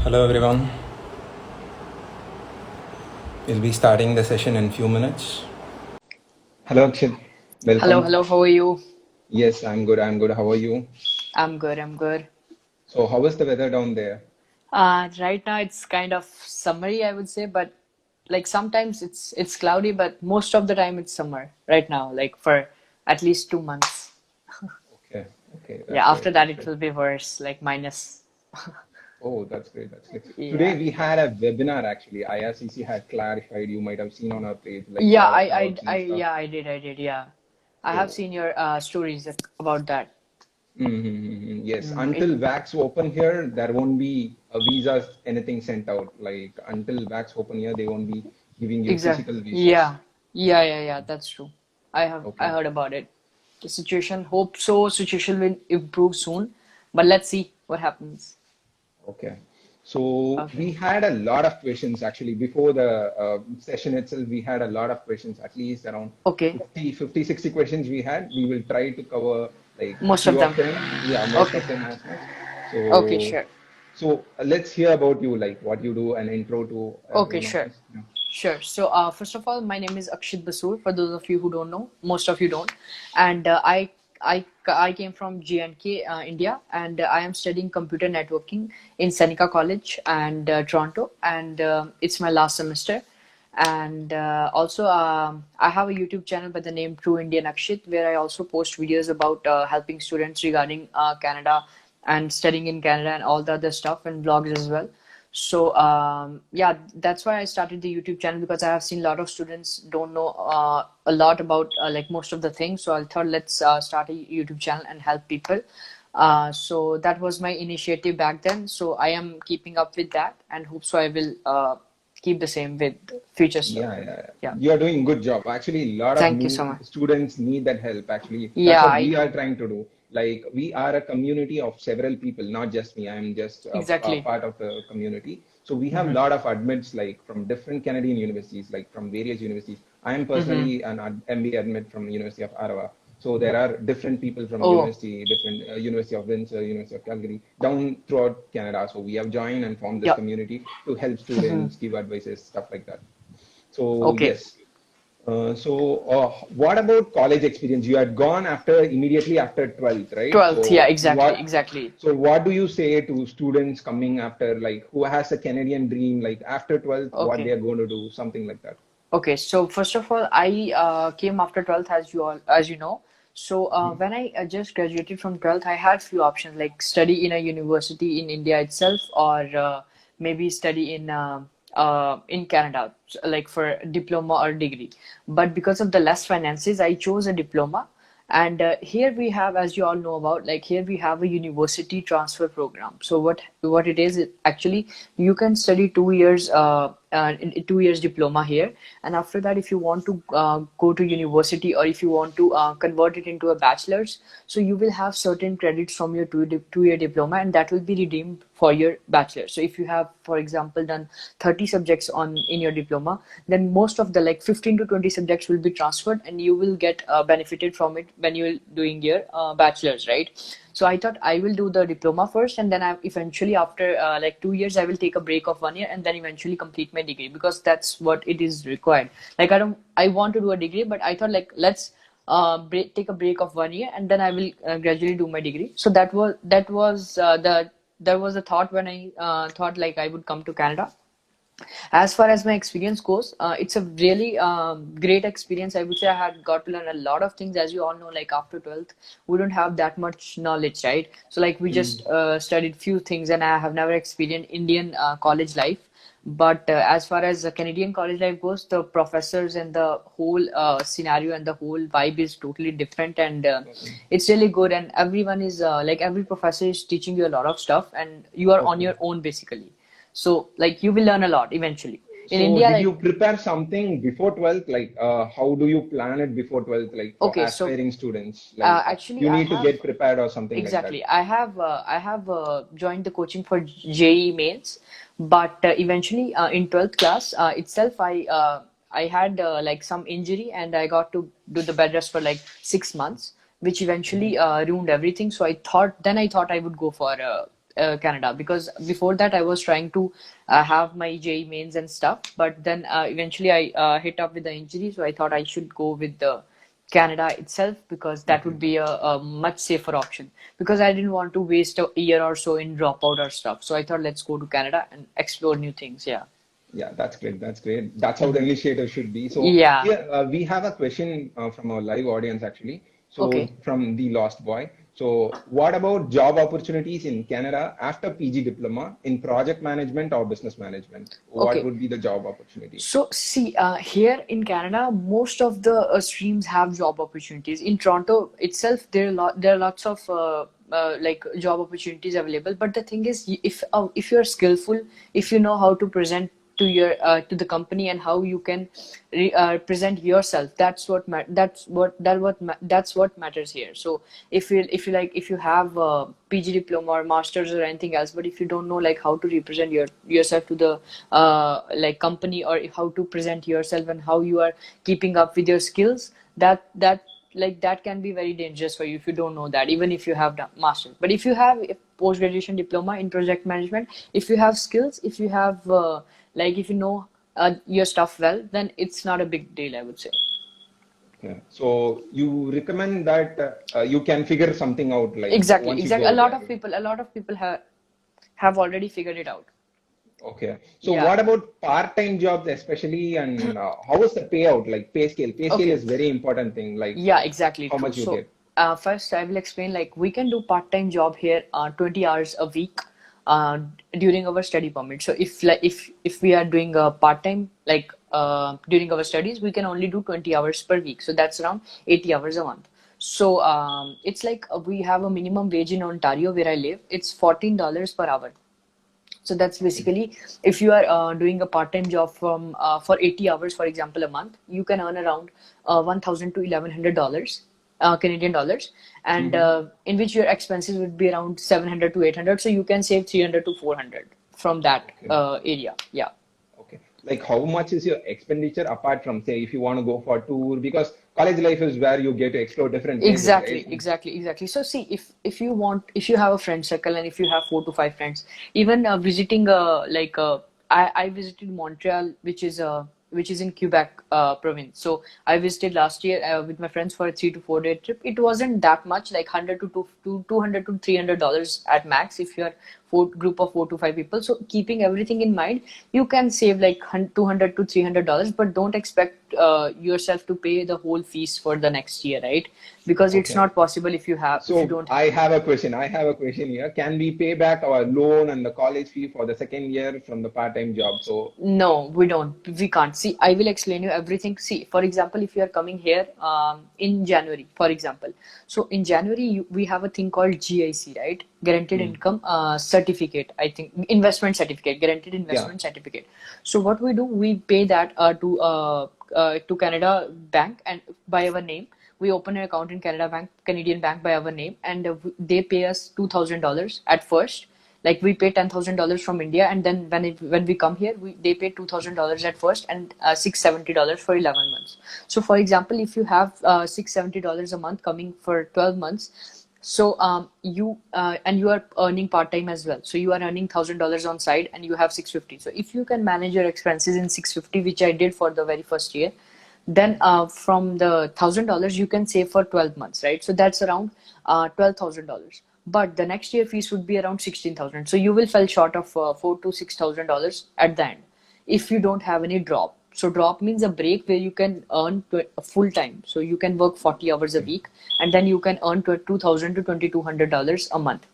Hello everyone. We'll be starting the session in few minutes. Hello Akshit. Hello, Welcome. hello, how are you? Yes, I'm good. I'm good. How are you? I'm good. So, how is the weather down there? Right now it's kind of summery, I would say, but like sometimes it's cloudy, but most of the time it's summer right now, like for at least 2 months. Okay. Okay, that's Yeah, after great. that That's it great. will be worse, like minus. Oh, that's great. That's great. Today Yeah. we had a webinar actually. IRCC had clarified. You might have seen on our page like a Yeah, lot I, of I, doubts I, and stuff. yeah, I did, yeah. I have So, seen your stories about that. yes, Mm, it, until wax open here, there won't be a visas, anything sent out. Like until wax open here, they won't be giving you exact. physical visas. Yeah, that's true. I Okay. heard about it. The situation, hope so, situation will improve soon, but let's see what happens. Okay. So Okay. we had a lot of questions actually before the session itself. We had a lot of questions, at least around Okay. 50, 60 questions we had. We will try to cover like Most of few them. of them. Yeah, most Okay. of them as much. Okay, So, sure. let's hear about you, like what you do, an intro to Okay, everyone of sure. us. Yeah. Sure. So, first of all, my name is Akshit Basur. For those of you who don't know, most of you don't, and I came from J&K, India, and I am studying computer networking in Seneca College and Toronto, and it's my last semester. And also, I have a YouTube channel by the name True Indian Akshit, where I also post videos about helping students regarding Canada and studying in Canada and all the other stuff and vlogs as well. So yeah, that's why I started the YouTube channel because I have seen a lot of students don't know a lot about like most of the things. So I thought let's start a YouTube channel and help people. So that was my initiative back then. So I am keeping up with that and hope so I will keep the same with future stuff. Yeah. Yeah. You are doing good job. Actually, a lot of Thank you new so much. students need that help. Actually, that's Yeah, what I we are know. trying to do. Like we are a community of several people, not just me. I'm just a Exactly. part of the community. So we have a Mm-hmm. lot of admits like from different Canadian universities, like from various universities. I am Mm-hmm. personally an MBA admit from the University of Ottawa. So there are different people from Oh, university, different University of Windsor, University of Calgary, down throughout Canada. So we have joined and formed this yeah. community to help Mm-hmm. students, give advices, stuff like that. So Okay. yes. What about college experience? You had gone after immediately after 12th, right? 12th. Yeah, exactly. Exactly. So what do you say to students coming after, like who has a Canadian dream, like after 12th, what they Okay. are going to do, something like that? Okay, so first of all, I came after 12th as you know. So when I just graduated from 12th, I had few options like study in a university in India itself or maybe study in Canada, like for diploma or degree. But because of the less finances, I chose a diploma. And here we have, as you all know about, like here we have a university transfer program. So what it is, actually you can study 2 years, 2 years diploma here, and after that, if you want to go to university or if you want to convert it into a bachelor's, so you will have certain credits from your 2 year diploma, and that will be redeemed for your bachelor. So if you have, for example, done 30 subjects on in your diploma, then most of the like 15 to 20 subjects will be transferred and you will get benefited from it when you're doing your bachelor's, right? So I thought I will do the diploma first, and then I eventually after like 2 years I will take a break of 1 year and then eventually complete my degree because that's what it is required. Like I want to do a degree, but I thought like let's take a break of 1 year and then I will gradually do my degree. So that was the thought when I thought like I would come to Canada. As far as my experience goes, it's a really great experience. I would say I had got to learn a lot of things. As you all know, like after 12th, we don't have that much knowledge, right? So like we just studied few things, and I have never experienced Indian college life. But as far as the Canadian college life goes, the professors and the whole scenario and the whole vibe is totally different, and Okay. it's really good. And everyone is like every professor is teaching you a lot of stuff, and you are on Okay. your own basically. So like you will learn a lot eventually. In So India, did you like prepare something before 12th? Like, how do you plan it before 12th? Like for okay, so aspiring students, like actually you I need to have get prepared or something like that. exactly I have joined the coaching for JE mains, but eventually in 12th class itself I had like some injury and I got to do the bed rest for like 6 months, which eventually ruined everything. So I thought I would go for Canada, because before that I was trying to have my JEE mains and stuff, but then eventually I hit up with the injury, so I thought I should go with the Canada itself, because that would be a much safer option, because I didn't want to waste a year or so in dropout or stuff. So I thought, let's go to Canada and explore new things. Yeah. Yeah, that's great. That's great. That's how the Hmm. initiative should be. So Yeah. here we have a question from our live audience actually. So Okay. from the Lost Boy. So what about job opportunities in Canada after PG diploma in project management or business management? What Okay. would be the job opportunities? So see, here in Canada, most of the streams have job opportunities. In Toronto itself, there are lots of like job opportunities available. But the thing is, if you're skillful, if you know how to present to your to the company, and how you can present yourself, that's what matters here. So if you have a PG diploma or masters or anything else, but if you don't know like how to represent yourself to the like company, or how to present yourself and how you are keeping up with your skills, that can be very dangerous for you if you don't know that, even if you have done masters. But if you have a post graduation diploma in project management, if you have skills, if you have if you know your stuff well, then it's not a big deal, I would say. Yeah. So you recommend that you can figure something out like Exactly, once you exactly. A go lot there. of people have already figured it out. Okay. So Yeah. what about part-time jobs especially, and how is the payout, like pay scale? Pay scale Okay. is very important thing, like Yeah, exactly how true. much you So, get. first I will explain, like, we can do part-time job here, 20 hours a week, uh, during our study permit. So if we are doing a part-time, like, during our studies, we can only do 20 hours per week. So that's around 80 hours a month. So it's like, we have a minimum wage in Ontario where I live. It's $14 per hour. So that's Okay. basically, if you are doing a part-time job from for 80 hours, for example, a month, you can earn around 1,000 to $1,100 Canadian dollars, and Mm-hmm. in which your expenses would be around 700 to 800. So you can save 300 to 400 from that Okay. area. Yeah. Okay. Like how much is your expenditure apart from, say, if you want to go for a tour, because college life is where you get to explore different places, right? Exactly. So see, if you have a friend circle, and if you have 4 to 5 friends, even visiting I visited Montreal, which is in Quebec province. So I visited last year with my friends for a 3 to 4 day trip. It wasn't that much, like 100 to 200 to $300 at max if you are group of 4 to 5 people. So keeping everything in mind, you can save like 200 to $300, but don't expect yourself to pay the whole fees for the next year, right? Because it's Okay. not possible if you So don't. I have a question. I have a question here. Can we pay back our loan and the college fee for the second year from the part-time job? So, No, we don't. We can't. See, I will explain you everything. See, for example, if you are coming here in January, for example. So in January, we have a thing called GIC, right? Guaranteed mm, Income Certificate, I think. Investment Certificate, Guaranteed yeah. Investment Certificate. So what we do, we pay that to Canada Bank, and by our name. We open an account in Canadian Bank by our name, and they pay us $2,000 at first. Like, we pay $10,000 from India, and then when we come here, they pay $2,000 at first, and $670 for 11 months. So for example, if you have $670 a month coming for 12 months, so you are earning part time as well. So you are earning $1,000 on side, and you have 650. So if you can manage your expenses in 650, which I did for the very first year, then from the $1,000 you can save for 12 months, right? So that's around $12,000. But the next year fees would be around 16,000. So you will fall short of $4,000 to $6,000 at the end if you don't have any drop. So drop means a break where you can earn full time. So you can work 40 hours a Okay. week, and then you can earn 2,000 to $2,200 a month.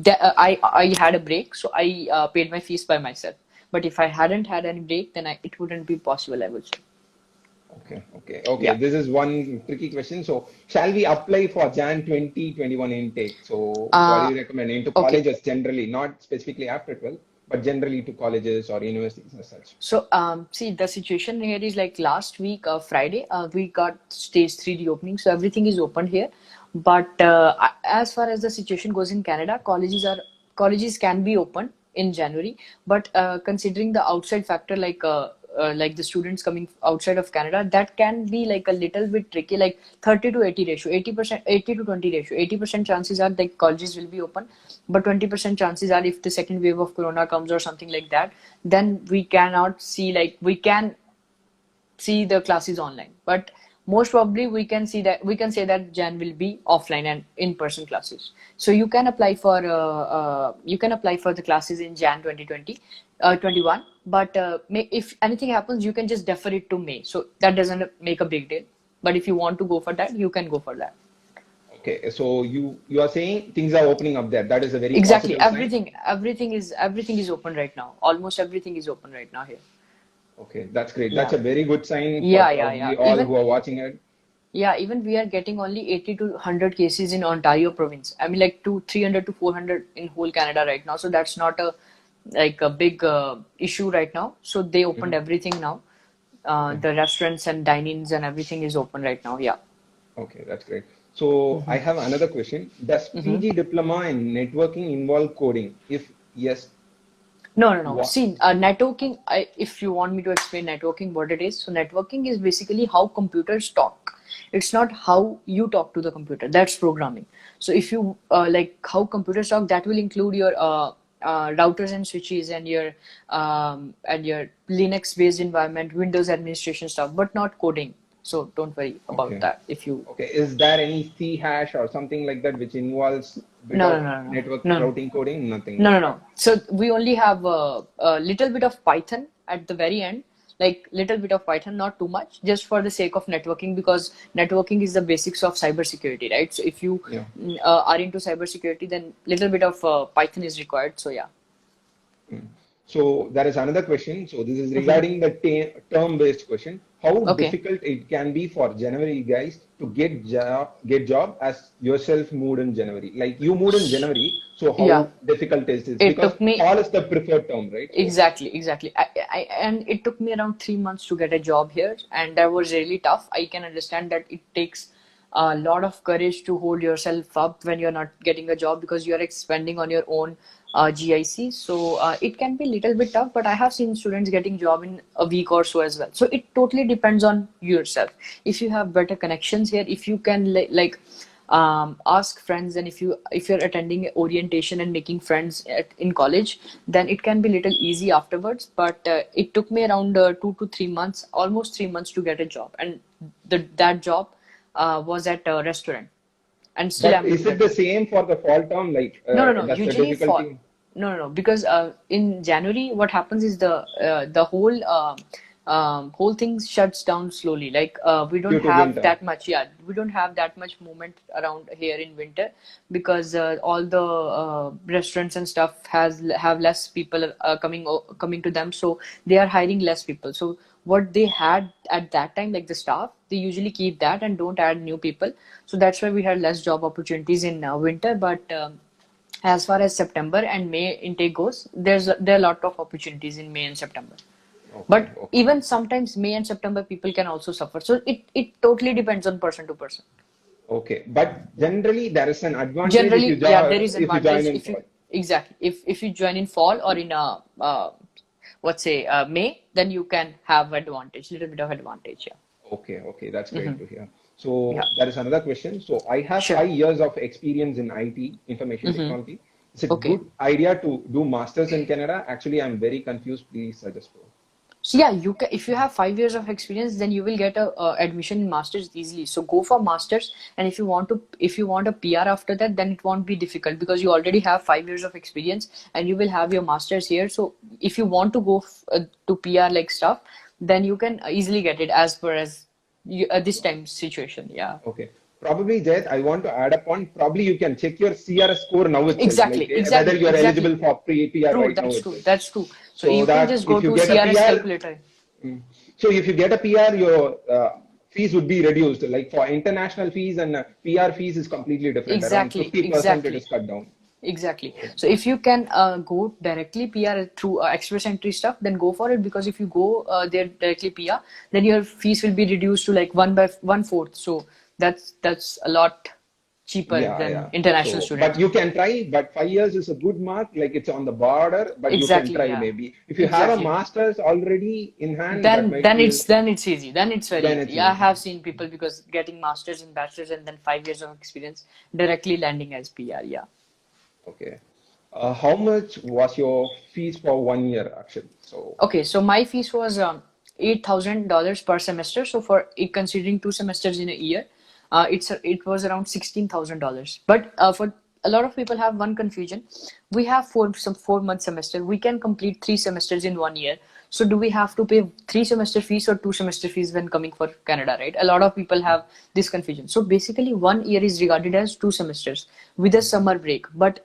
I had a break, so I paid my fees by myself. But if I hadn't had any break, then it wouldn't be possible, I would say. Okay. Yeah. This is one tricky question. So, shall we apply for Jan 2021 intake? So, what do Uh, you recommend into okay. colleges generally, not specifically after 12, but generally to colleges or universities as such? So, see, the situation here is like last week, Friday, we got stage 3 reopening, so everything is open here. But as far as the situation goes in Canada, colleges can be open in January, but considering the outside factor, like like the students coming outside of Canada, that can be like a little bit tricky, like 30 to 80 ratio, 80%, 80 to 20 ratio. 80% chances are like colleges will be open, but 20% chances are if the second wave of corona comes or something like that, then we cannot see, like we can see the classes online, but most probably we can say that Jan will be offline and in-person classes. So you can apply for the classes in Jan 2020 21, but if anything happens, you can just defer it to May, so that doesn't make a big deal. But if you want to go for that, you can go for that. Okay, so you are saying things are opening up there. That is a very Exactly, positive sign. everything is open right now. Almost everything is open right now here. Okay, that's great. That's Yeah, a very good sign for yeah. probably all who are watching it. Yeah, even we are getting only 80 to 100 cases in Ontario province. I mean, like 300 to 400 in whole Canada right now. So that's not a big issue right now. So they opened Mhm. everything now. Okay. The restaurants and dinings and everything is open right now. Yeah. Okay, that's great. So I hmm have another question. Does hmm PG diploma in networking involve coding? If yes, No. what? See, networking, if you want me to explain networking, what it is. So networking is basically how computers talk. It's not how you talk to the computer. That's programming. So if you like how computers talk, that will include your routers and switches and your Linux-based environment, Windows administration stuff, but not coding. So don't worry about Okay. that. If you Okay. Is there any C hash or something like that which involves bit no of no no no network no no routing coding? Nothing No, no, like that. no. So we only have a little bit of Python at the very end, like little bit of Python, not too much, just for the sake of networking, because networking is the basics of cybersecurity, right? So if you Yeah. are into cybersecurity, then little bit of Python is required. So yeah. Mm. So there is another question. So this is hmm regarding the term-based question. How Okay. difficult it can be for January guys to get job as yourself moved in January? Like you moved in January, so Yeah. how difficult is this? It Because took me fall is the preferred term, right? So exactly. And it took me around 3 months to get a job here, and that was really tough. I can understand that it takes a lot of courage to hold yourself up when you're not getting a job because you're expending on your own GIC. So it can be a little bit tough, but I have seen students getting job in a week or so as well. So it totally depends on yourself. If you have better connections here, if you can ask friends, and if you're attending orientation and making friends in college, then it can be little easy afterwards. But it took me around 2 to 3 months, almost 3 months, to get a job, and that job was at a restaurant, and still but I'm is into it that the restaurant. same for the fall term? Like No. does the Usually for difficulty no, because in January, what happens is the whole thing shuts down slowly. Like we don't due to have winter? that much. Yeah, we don't have that much movement around here in winter because all the restaurants and stuff have less people coming to them, so they are hiring less people. So what they had at that time, like the staff, they usually keep that and don't add new people. So that's why we had less job opportunities in winter, but. As far as September and May intake goes, there are a lot of opportunities in May and September. Okay, But okay. even sometimes May and September people can also suffer. So it totally depends on person to person. Okay, but Yeah. generally there is an advantage if you Generally, yeah, there join is if you join advantage in if you fall. exactly if you join in fall or in let's say May, then you can have advantage, little bit of advantage. Yeah. Okay, okay, that's great hmm to hear. So Yeah. there is another question. So I have Sure. 5 years of experience in IT, information hmm technology. It's a Okay. good idea to do masters in Canada. Actually, I'm very confused. Please suggest. Bro. So yeah, you can, if you have 5 years of experience, then you will get a admission in masters easily. So go for masters, and if you want a PR after that, then it won't be difficult because you already have 5 years of experience and you will have your masters here. So if you want to go to PR like stuff, then you can easily get it as per as this time situation. Yeah, Okay. Probably, Jayat, I want to add upon. Probably you can check your CRS score now itself, like whether you are eligible exactly. for PR True, right now that's true. itself. That's true. So So you can that just go if you to get a CRS PR, calculator. so if you get a PR, your fees would be reduced. Like for international fees and PR fees is completely different. Around Exactly, 50% it is exactly. cut down. Exactly. So, So if you can go directly PR through express entry stuff, then go for it because if you go there directly PR, then your fees will be reduced to like one by one fourth. So that's a lot. cheaper Yeah, than yeah. international So, but students. you can try, but 5 years is a good mark. Like it's on the border, but you can Exactly, try yeah. maybe. If you have a Exactly. master's already in hand, that Then might then be, it's then it's easy. Then it's very then it's easy. I easy. have seen people because getting masters and bachelors and then 5 years of experience directly landing as PR. Yeah. Okay. How much was your fees for 1 year, Akshit? So, Okay, so my fees was $8,000 per semester. So for considering 2 semesters in a year, it was around $16,000. But for a lot of people have one confusion. We have 4 month semester. We can complete 3 semesters in 1 year. So do we have to pay 3 semester fees or 2 semester fees when coming for Canada, right? A lot of people have this confusion. So basically, 1 year is regarded as 2 semesters with a summer break. But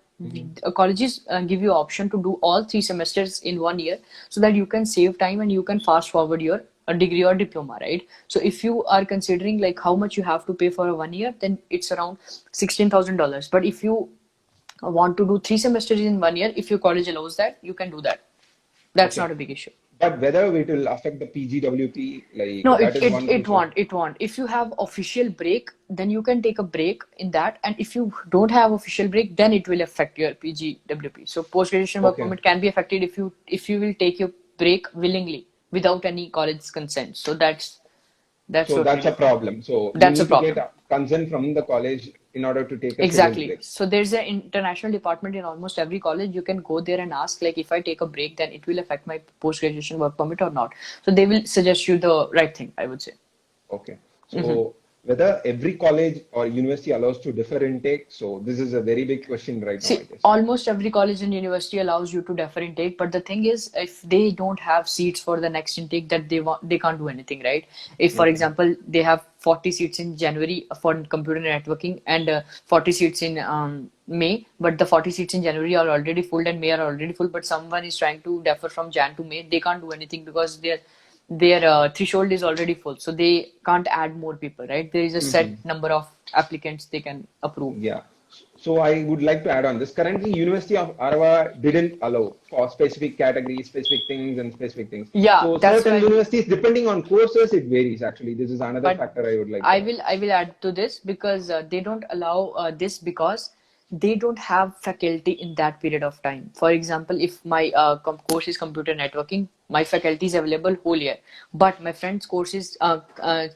colleges give you option to do all 3 semesters in 1 year so that you can save time and you can fast forward your degree or diploma, right? So if you are considering like how much you have to pay for a 1 year, then it's around $16,000. But if you want to do 3 semesters in 1 year, if your college allows that, you can do that. That's okay. not a big issue. But whether it will affect the PGWP, No, like that is one it also. won't. It won't. If you have official break, then you can take a break in that. And if you don't have official break, then it will affect your PGWP. So post graduation work Okay. permit can be affected if you will take your break willingly without any college consent. So that's So totally that's a different. problem. So you That's a need to get problem. a consent from the college in order to take a scheduled Exactly. break. So there's an international department in almost every college. You can go there and ask, like, if I take a break, then it will affect my post-graduation work permit or not. So they will suggest you the right thing, I would say. Okay. So whether every college or university allows to defer intake. So this is a very big question right now, I See, guess. almost every college and university allows you to defer intake, but the thing is, if they don't have seats for the next intake that they want, they can't do anything, right? If, for Okay. example, they have 40 seats in January for computer networking and 40 seats in May, but the 40 seats in January are already full and May are already full, but someone is trying to defer from Jan to May, they can't do anything because their threshold is already full, so they can't add more people, right? There is a set number of applicants they can approve. Yeah. So I would like to add on this. Currently, University of Ottawa didn't allow for specific categories, specific things, and specific things. Yeah, So that's certain why. universities, depending on courses, it varies. Actually, this is another But factor I would like I to add. will I will add to this because they don't allow this because they don't have faculty in that period of time. For example, if my course is computer networking, my faculty is available whole year. But my friend's course is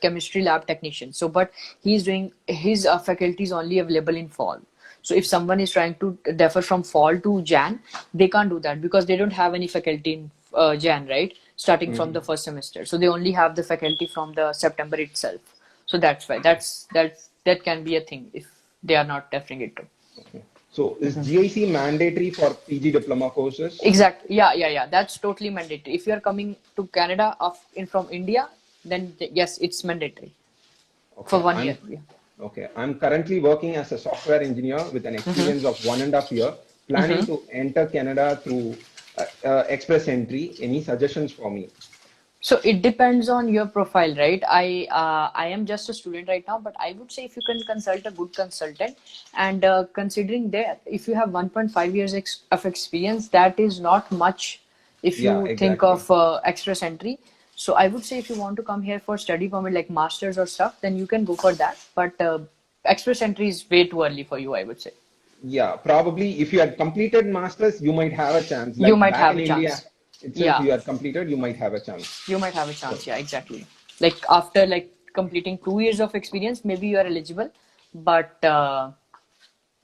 chemistry lab technician. So, but he's doing his faculty is only available in fall. So if someone is trying to defer from fall to Jan, they can't do that because they don't have any faculty in Jan, right? Starting from the first semester. So they only have the faculty from the September itself. So that's why that can be a thing if they are not deferring it to. Okay. So is GIC mandatory for PG diploma courses? Exactly. Yeah. That's totally mandatory. If you are coming to Canada from India, then yes, it's mandatory for Okay. 1 year. Yeah. Okay. I'm currently working as a software engineer with an experience of 1.5 year, planning to enter Canada through express entry. Any suggestions for me? So it depends on your profile, right? I am just a student right now, but I would say if you can consult a good consultant, and considering that if you have 1.5 years of experience, that is not much if Yeah, you think exactly. of express entry. So I would say if you want to come here for study permit like masters or stuff, then you can go for that. But express entry is way too early for you, I would say. Yeah, probably if you had completed masters, you might have a chance. You Like might back have in a India chance. itself, Yeah. you had completed, you might have a chance. You might have a chance, So, yeah, exactly. Like after like completing 2 years of experience, maybe you are eligible, but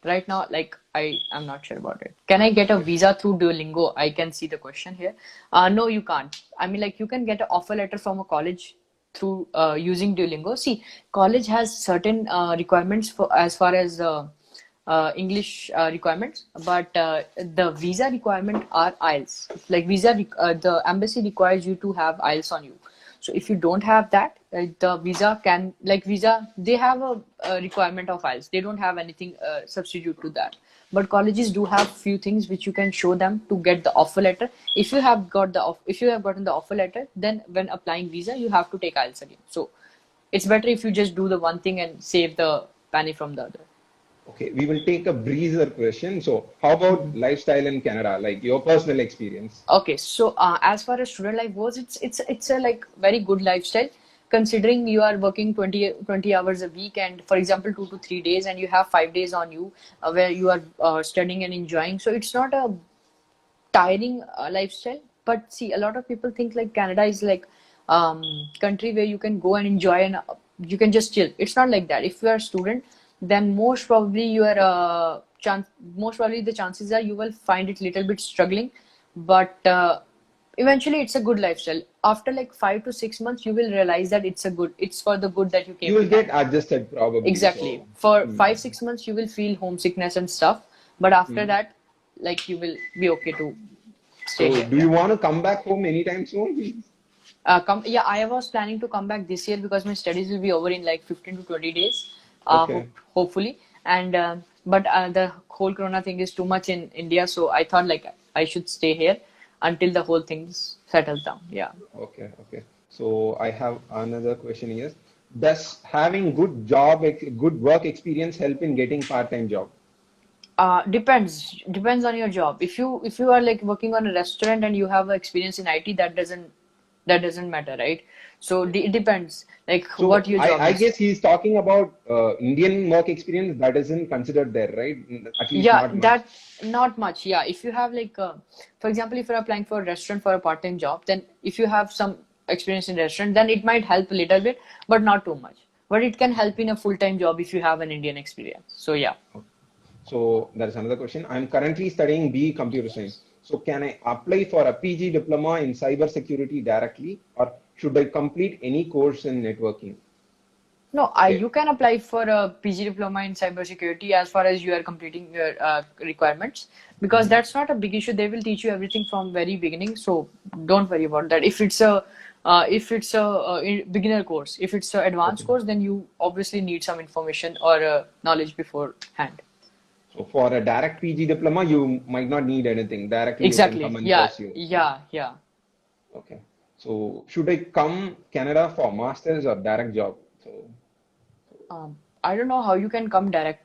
right now, like I'm not sure about it. Can I get a okay. visa through Duolingo? I can see the question here. No, you can't. I mean, like you can get an offer letter from a college through using Duolingo. See, college has certain requirements for as far as English requirements, but the visa requirement are IELTS. Like the embassy requires you to have IELTS on you. So if you don't have that, the visa can like visa they have a requirement of IELTS. They don't have anything substitute to that. But colleges do have few things which you can show them to get the offer letter. If you have if you have gotten the offer letter, then when applying visa, you have to take IELTS again. So it's better if you just do the one thing and save the penny from the other. Okay, we will take a breezer question. So, how about lifestyle in Canada, like your personal experience? Okay, so as far as student life goes, it's a like very good lifestyle. considering you are working 20 hours a week, and for example 2 to 3 days, and you have 5 days on you where you are studying and enjoying, so it's not a tiring lifestyle. But see, a lot of people think like Canada is like country where you can go and enjoy, and you can just chill. It's not like that. If you are a student, then most probably most probably the chances are you will find it little bit struggling, but eventually it's a good lifestyle. After like 5 to 6 months, you will realize that it's for the good that you You came to will get Canada. adjusted probably. Exactly. So, For hmm, 5 6 months, you will feel homesickness and stuff, but after hmm. that, like you will be okay to stay So here. do Yeah. you want to come back home anytime soon? Yeah, I was planning to come back this year because my studies will be over in like 15 to 20 days, Okay. hopefully. And but the whole Corona thing is too much in India, so I thought like I should stay here until the whole things settles down. Yeah. Okay. So I have another question here. Does having good work experience help in getting part-time job? Depends on your job. If you are like working on a restaurant and you have experience in IT, that doesn't matter, right? So it depends like what So your job I is. guess he's talking about Indian work experience that isn't considered there, right? At least Yeah, not much. that not much. Yeah, if you have like, for example, if you're applying for a restaurant for a part-time job, then if you have some experience in restaurant, then it might help a little bit, but not too much. But it can help in a full-time job if you have an Indian experience. So yeah. So there is another question. I'm currently studying BE Computer Science. So can I apply for a PG diploma in cyber security directly, or should I complete any course in networking? No, Okay. you can apply for a PG diploma in cybersecurity as far as you are completing your requirements, because Mhm. that's not a big issue. They will teach you everything from very beginning, so don't worry about that. If it's a beginner course, if it's an advanced Okay. course, then you obviously need some information or knowledge beforehand. So for a direct PG diploma, you might not need anything. Directly you can come Exactly. and Yeah. pursue. Yeah. Yeah. Okay. So should I come Canada for masters or direct job? So I don't know how you can come like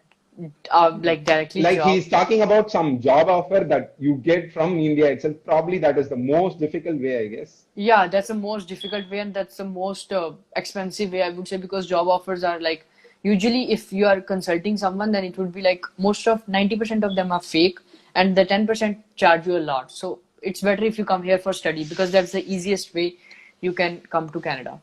directly like job. he's talking about some job offer that you get from India itself. Probably that is the most difficult way, I guess. Yeah, that's the most difficult way, and that's the most expensive way, I would say, because job offers are like usually if you are consulting someone, then it would be like most of 90% of them are fake, and the 10% charge you a lot. So it's better if you come here for study because that's the easiest way you can come to Canada.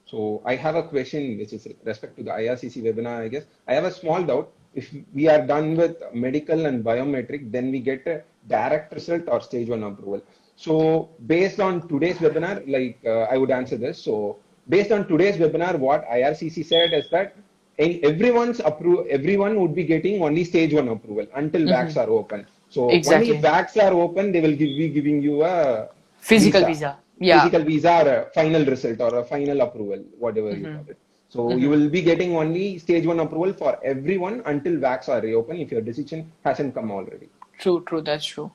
So I have a question which is respect to the IRCC webinar, I guess. I have a small doubt. If we are done with medical and biometric, then we get a direct result or stage one approval. So based on today's webinar, like I would answer this. So based on today's webinar, what IRCC said is that everyone would be getting only stage one approval until Hmm. VACs are open. So only if Exactly. VACs are open, they will be giving you a Physical visa, visa. Yeah. physical visa or a final result or a final approval, whatever you call Hmm. it. So you Hmm. will be getting only stage one approval for everyone until VACs are reopened if your decision hasn't come already. True, true, that's true.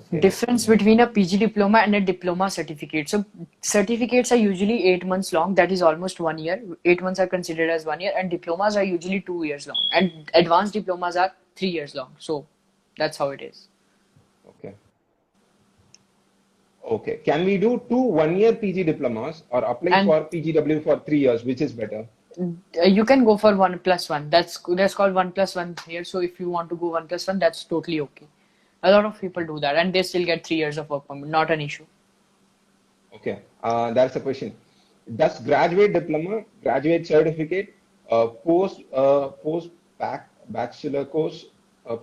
Okay. Difference between a PG diploma and a diploma certificate. So certificates are usually 8 months long. That is almost 1 year. 8 months are considered as 1 year, and diplomas are usually 2 years long. And advanced diplomas are 3 years long. So that's how it is. Okay. Okay. Can we do two 1 year PG diplomas or apply And for PGW for 3 years, which is better? you can go for 1+1. That's called 1+1 here. So if you want to go 1+1, that's totally okay. A lot of people do that, and they still get 3 years of work permit. Not an issue. Okay. That's a question. Does graduate diploma, graduate certificate, post bachelor course,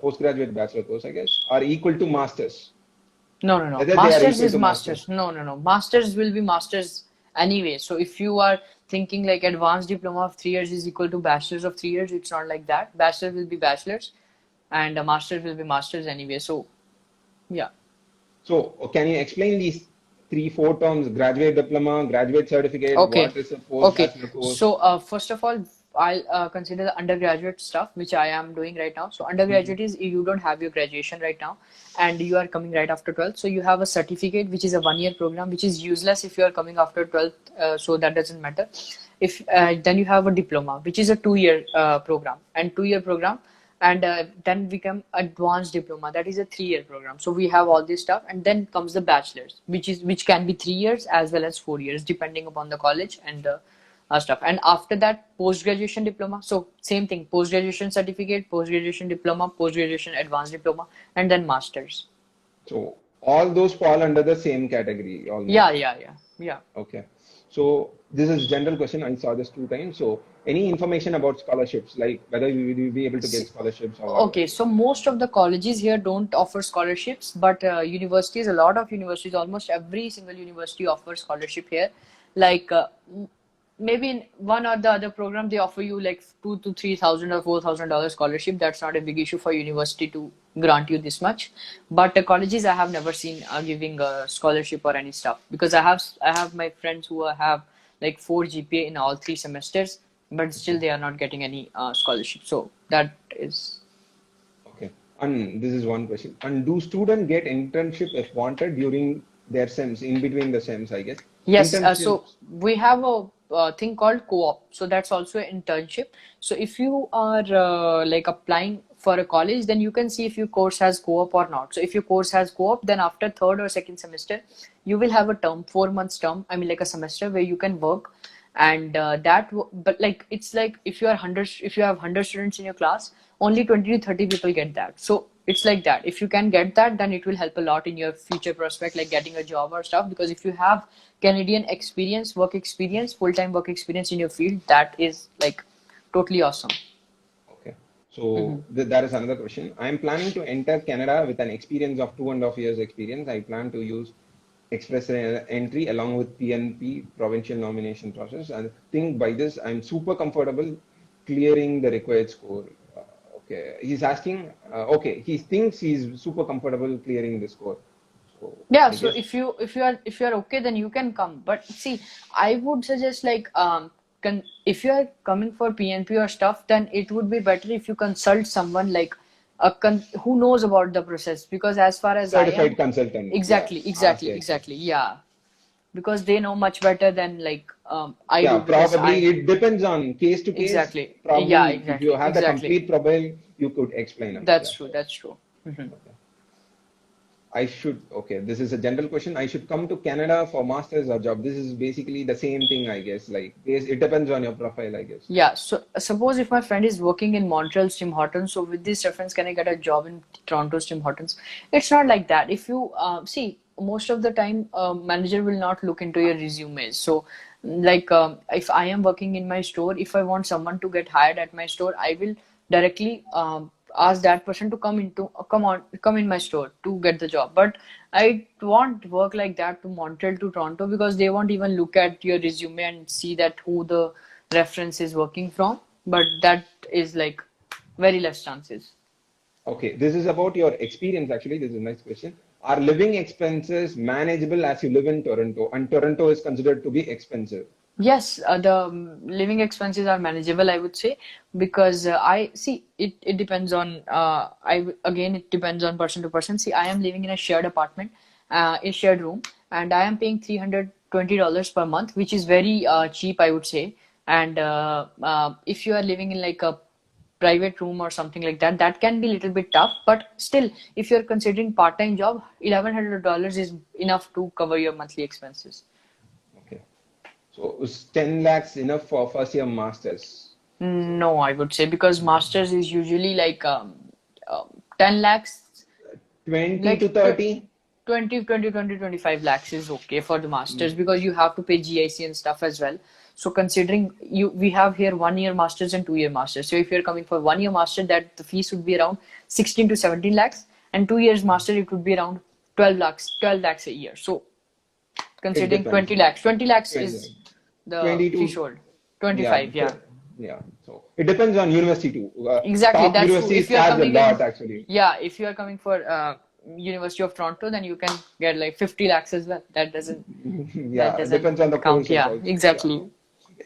postgraduate bachelor course, I guess, are equal to masters? No, no, no. Whether they are Masters equal is to masters? masters. No, no, no. Masters will be masters anyway. So if you are thinking like advanced diploma of 3 years is equal to bachelor's of 3 years, it's not like that. Bachelor will be bachelor's, and a master will be masters anyway. So yeah. So can you explain these three, four terms: graduate diploma, graduate certificate? Okay. What is a Okay. post-bachelor course? So first of all, I'll consider the undergraduate stuff, which I am doing right now. So Mhm. undergraduate is you don't have your graduation right now, and you are coming right after 12th. So you have a certificate, which is a 1 year program, which is useless if you are coming after 12th. So that doesn't matter. If then you have a diploma, which is a 2 year program, and 2 year program and then become advanced diploma. That is a 3-year program. So we have all this stuff, and then comes the bachelor's, which can be 3 years as well as 4 years, depending upon the college and the stuff. And after that, post graduation diploma. So same thing: post graduation certificate, post graduation diploma, post graduation advanced diploma, and then masters. So all those fall under the same category Yeah, almost. yeah, yeah, yeah. Okay. So this is general question. I saw this 2 times. So any information about scholarships, like whether you will be able to get scholarships or whatever. Okay, so most of the colleges here don't offer scholarships, but universities, a lot of universities, almost every single university offers scholarship here. Like maybe in one or the other program, they offer you like 2 to 3 thousand or $4,000 scholarship. That's not a big issue for university to grant you this much. But the colleges, I have never seen giving a scholarship or any stuff, because I have my friends who have like 4 GPA in all 3 semesters, but still they are not getting any scholarship. So that is. Okay. And this is one question. And do students get internship if wanted during their SEMs, in between the SEMs, I guess? Yes, so Internships. we have a thing called co-op. So that's also an internship. So if you are like applying for a college, then you can see if your course has co-op or not. So if your course has co-op, then after third or second semester, you will have a term, 4 months term. I mean, like a semester where you can work, and but like it's like if you are 100, if you have 100 students in your class, only 20 to 30 people get that. So it's like that. If you can get that, then it will help a lot in your future prospect, like getting a job or stuff. Because if you have Canadian experience, work experience, full-time work experience in your field, that is like totally awesome. Okay. So that is another question. I am planning to enter Canada with an experience of 2.5 years experience. I plan to use express entry along with PNP, provincial nomination process. And think by this, I'm super comfortable clearing the required score. Okay. He's asking, okay, he thinks he's super comfortable clearing the score. So Yeah, I so guess if you are okay, then you can come. But see, I would suggest like if you are coming for PNP or stuff, then it would be better if you consult someone like who knows about the process. Because as far as I certified am, consultant. Yeah. exactly, Ask exactly, expert. exactly, yeah. Because they know much better than like I Yeah, do, because probably I it depends on case to case. exactly, yeah, Probably if you exactly, have the exactly. complete profile, you could explain us. That's Yeah. true. That's true. Mhm. Okay. Okay, this is a general question. I should come to Canada for master's or job. This is basically the same thing, I guess. Like, it depends on your profile, I guess. Yeah, so suppose if my friend is working in Montreal's Tim Hortons, so with this reference, can I get a job in Toronto's Tim Hortons? It's not like that. If you see, most of the time, manager will not look into your resumes. So, like, if I am working in my store, if I want someone to get hired at my store, I will directly ask that person to come in my store to get the job. But I won't work like that to Montreal to Toronto, because they won't even look at your resume and see that who the reference is working from. But that is like very less chances. Okay, this is about your experience, actually. This is a nice question. Are living expenses manageable as you live in Toronto? And Toronto is considered to be expensive. Yes, the living expenses are manageable, I would say, because I see it depends on again, it depends on person to person. See, I am living in a shared apartment, a shared room, and I am paying $320 per month, which is very cheap, I would say. And if you are living in like a private room or something like that, that can be a little bit tough. But still, if you're considering part-time job, $1,100 is enough to cover your monthly expenses. Okay. So is 10 lakhs enough for first year masters? So No, I would say, because masters is usually like 10 lakhs, 20 to like 30? 25 lakhs is okay for the masters, because you have to pay GIC and stuff as well. So considering we have here 1 year masters and 2 year masters. So if you're coming for 1 year master, that the fees would be around 16 to 17 lakhs, and 2 years master, it would be around 12 lakhs a year. So It considering depends. 20 lakhs 20, is the 22, threshold. yeah, 25, yeah. yeah. So it depends on university too. Exactly, Top that's true. If universities you're charge a coming in, lot actually. yeah, if you are coming for University of Toronto, then you can get like 50 lakhs as well. That Yeah, it doesn't depends on the count. courses Yeah, also. Yeah. exactly.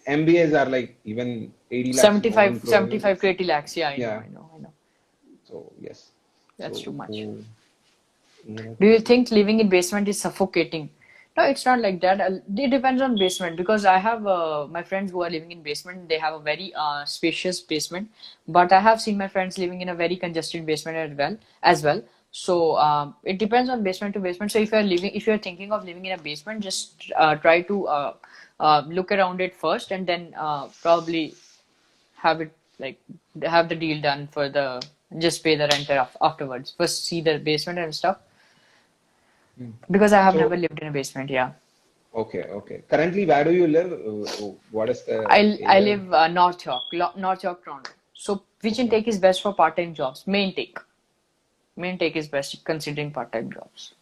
MBAs are like even 80 lakhs is more 75, including. 75 to 80 lakhs. Yeah, I know, Yeah. I know, I know. So yes. That's too So much. any other Do you question? think living in basement is suffocating? No, it's not like that. It depends on basement because I have my friends who are living in basement. They have a very spacious basement, but I have seen my friends living in a very congested basement as well. So it depends on basement to basement. So if you're thinking of living in a basement, just try to look around it first, and then probably have it like have the deal done for the just pay the renter afterwards. First, see the basement and stuff Mm. because I have never So, lived in a basement. Yeah. okay, okay. Currently, where do you live? What is the I area? live North York, Toronto. So which Okay, intake is best for part-time jobs? Main take is best considering part-time jobs.